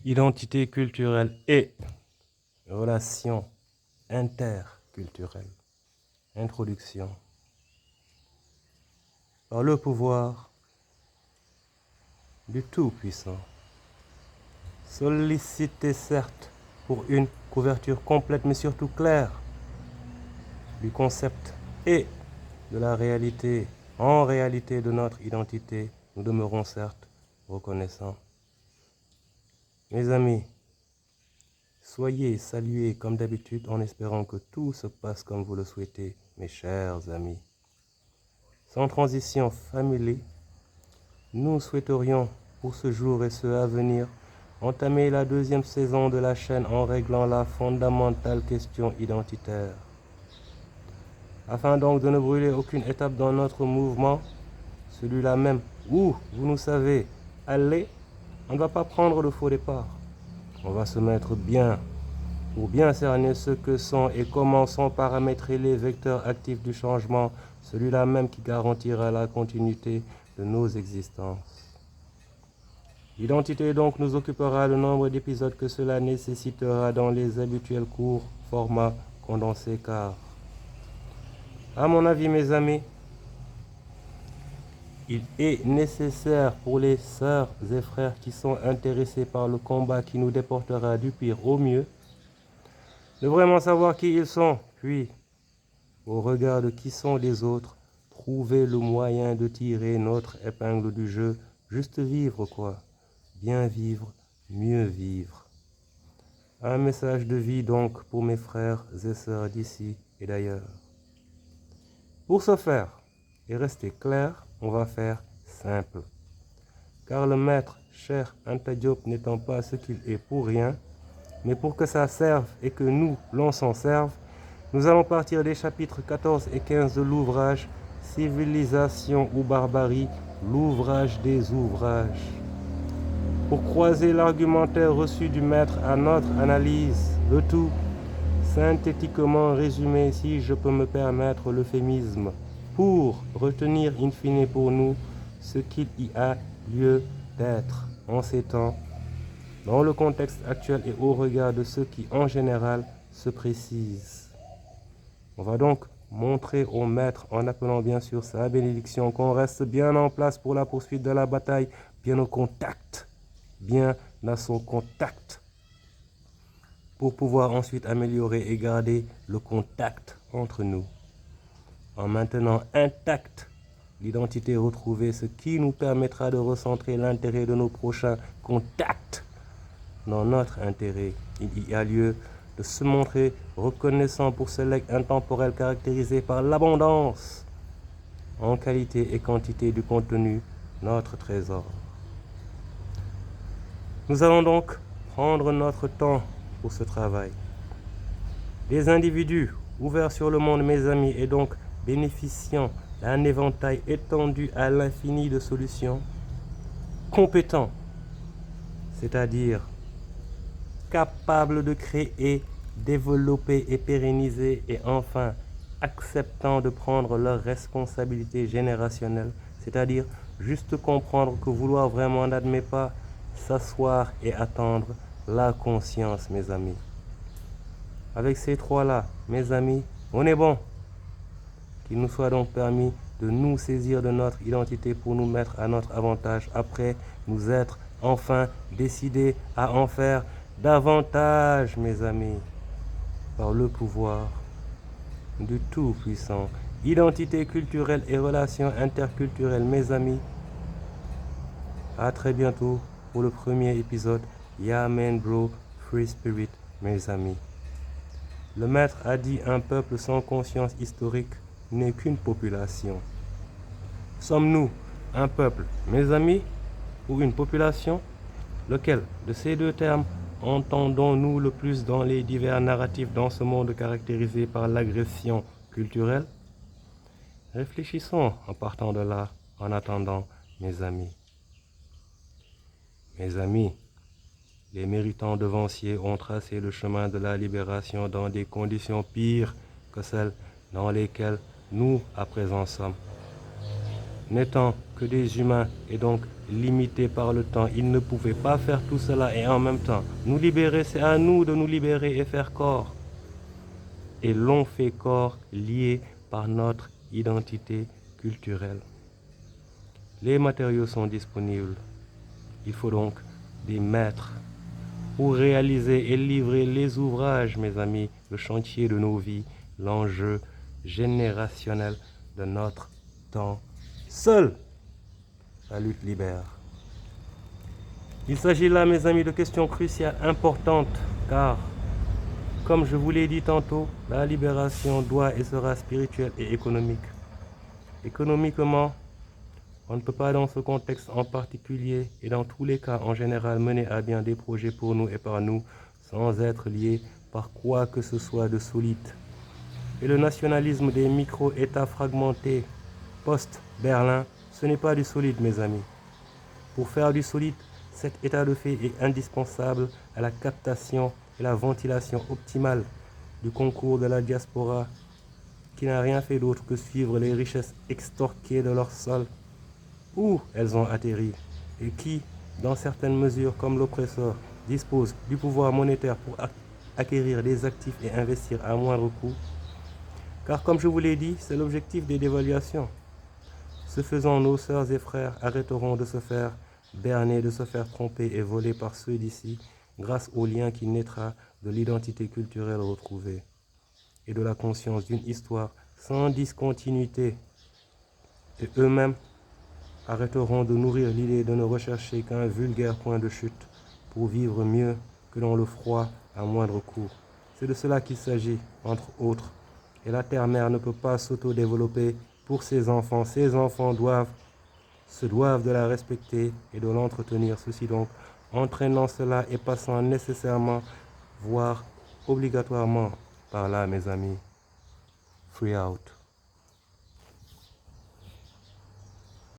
Identité culturelle et relations interculturelles. Introduction. Par le pouvoir du Tout-Puissant. Sollicité certes pour une couverture complète mais surtout claire du concept et de la réalité, en réalité de notre identité, nous demeurons certes reconnaissants. Mes amis, soyez salués comme d'habitude en espérant que tout se passe comme vous le souhaitez, mes chers amis. Sans transition familier, nous souhaiterions pour ce jour et ce à venir entamer la deuxième saison de la chaîne en réglant la fondamentale question identitaire. Afin donc de ne brûler aucune étape dans notre mouvement, celui-là même où, vous nous savez, aller, on ne va pas prendre le faux départ. On va se mettre bien pour bien cerner ce que sont et comment sont paramétrés les vecteurs actifs du changement, celui-là même qui garantira la continuité de nos existences. L'identité donc nous occupera le nombre d'épisodes que cela nécessitera dans les habituels courts formats condensés car, à mon avis mes amis, il est nécessaire pour les sœurs et frères qui sont intéressés par le combat qui nous déportera du pire au mieux, de vraiment savoir qui ils sont, puis, au regard de qui sont les autres, trouver le moyen de tirer notre épingle du jeu, juste vivre quoi, bien vivre, mieux vivre. Un message de vie donc pour mes frères et sœurs d'ici et d'ailleurs. Pour ce faire, et rester clair, on va faire simple. Car le maître, cher Anta Diop, n'étant pas ce qu'il est pour rien, mais pour que ça serve et que nous, l'on s'en serve, nous allons partir des chapitres 14 et 15 de l'ouvrage Civilisation ou barbarie, l'ouvrage des ouvrages. Pour croiser l'argumentaire reçu du maître à notre analyse, le tout synthétiquement résumé, si je peux me permettre l'euphémisme, pour retenir in fine pour nous ce qu'il y a lieu d'être en ces temps, dans le contexte actuel et au regard de ce qui en général se précise. On va donc montrer au maître, en appelant bien sûr sa bénédiction, qu'on reste bien en place pour la poursuite de la bataille, bien au contact, bien à son contact, pour pouvoir ensuite améliorer et garder le contact entre nous, en maintenant intact l'identité retrouvée, ce qui nous permettra de recentrer l'intérêt de nos prochains contacts dans notre intérêt. Il y a lieu de se montrer reconnaissant pour ce legs intemporel caractérisé par l'abondance en qualité et quantité du contenu, notre trésor. Nous allons donc prendre notre temps pour ce travail. Des individus ouverts sur le monde, mes amis, et donc bénéficiant d'un éventail étendu à l'infini de solutions, compétents, c'est-à-dire capables de créer, développer et pérenniser, et enfin acceptant de prendre leurs responsabilités générationnelles, c'est-à-dire juste comprendre que vouloir vraiment n'admet pas s'asseoir et attendre la conscience, mes amis. Avec ces trois-là, mes amis, on est bon. Qu'il nous soit donc permis de nous saisir de notre identité pour nous mettre à notre avantage, après nous être enfin décidés à en faire davantage, mes amis, par le pouvoir du Tout-Puissant. Identité culturelle et relations interculturelles, mes amis. À très bientôt pour le premier épisode. Yeah man bro, free spirit, mes amis. Le maître a dit un peuple sans conscience historique n'est qu'une population. Sommes-nous un peuple, mes amis, ou une population? Lequel de ces deux termes entendons-nous le plus dans les divers narratifs dans ce monde caractérisé par l'agression culturelle? Réfléchissons en partant de là, en attendant, mes amis. Mes amis, les méritants devanciers ont tracé le chemin de la libération dans des conditions pires que celles dans lesquelles nous, à présent, sommes. n'étant que des humains et donc limités par le temps, ils ne pouvaient pas faire tout cela et en même temps nous libérer. C'est à nous de nous libérer et faire corps. Et l'on fait corps lié par notre identité culturelle. Les matériaux sont disponibles. Il faut donc des maîtres pour réaliser et livrer les ouvrages, mes amis, le chantier de nos vies, l'enjeu générationnel de notre temps. Seule la lutte libère. Il s'agit là, mes amis, de questions cruciales, importantes, car, comme je vous l'ai dit tantôt, la libération doit et sera spirituelle et économique. Économiquement, on ne peut pas dans ce contexte en particulier et dans tous les cas en général mener à bien des projets pour nous et par nous sans être liés par quoi que ce soit de solide. Et le nationalisme des micro-États fragmentés post-Berlin, ce n'est pas du solide, mes amis. Pour faire du solide, cet état de fait est indispensable à la captation et la ventilation optimale du concours de la diaspora qui n'a rien fait d'autre que suivre les richesses extorquées de leur sol où elles ont atterri et qui, dans certaines mesures comme l'oppresseur, dispose du pouvoir monétaire pour acquérir des actifs et investir à moindre coût. Car comme je vous l'ai dit, c'est l'objectif des dévaluations. Ce faisant, nos sœurs et frères arrêteront de se faire berner, de se faire tromper et voler par ceux d'ici grâce au lien qui naîtra de l'identité culturelle retrouvée et de la conscience d'une histoire sans discontinuité. Et eux-mêmes arrêteront de nourrir l'idée de ne rechercher qu'un vulgaire point de chute pour vivre mieux que dans le froid à moindre coût. C'est de cela qu'il s'agit, entre autres. Et la terre-mère ne peut pas s'auto-développer pour ses enfants. Ses enfants se doivent de la respecter et de l'entretenir. Ceci donc, entraînant cela et passant nécessairement, voire obligatoirement par là, mes amis. Free out.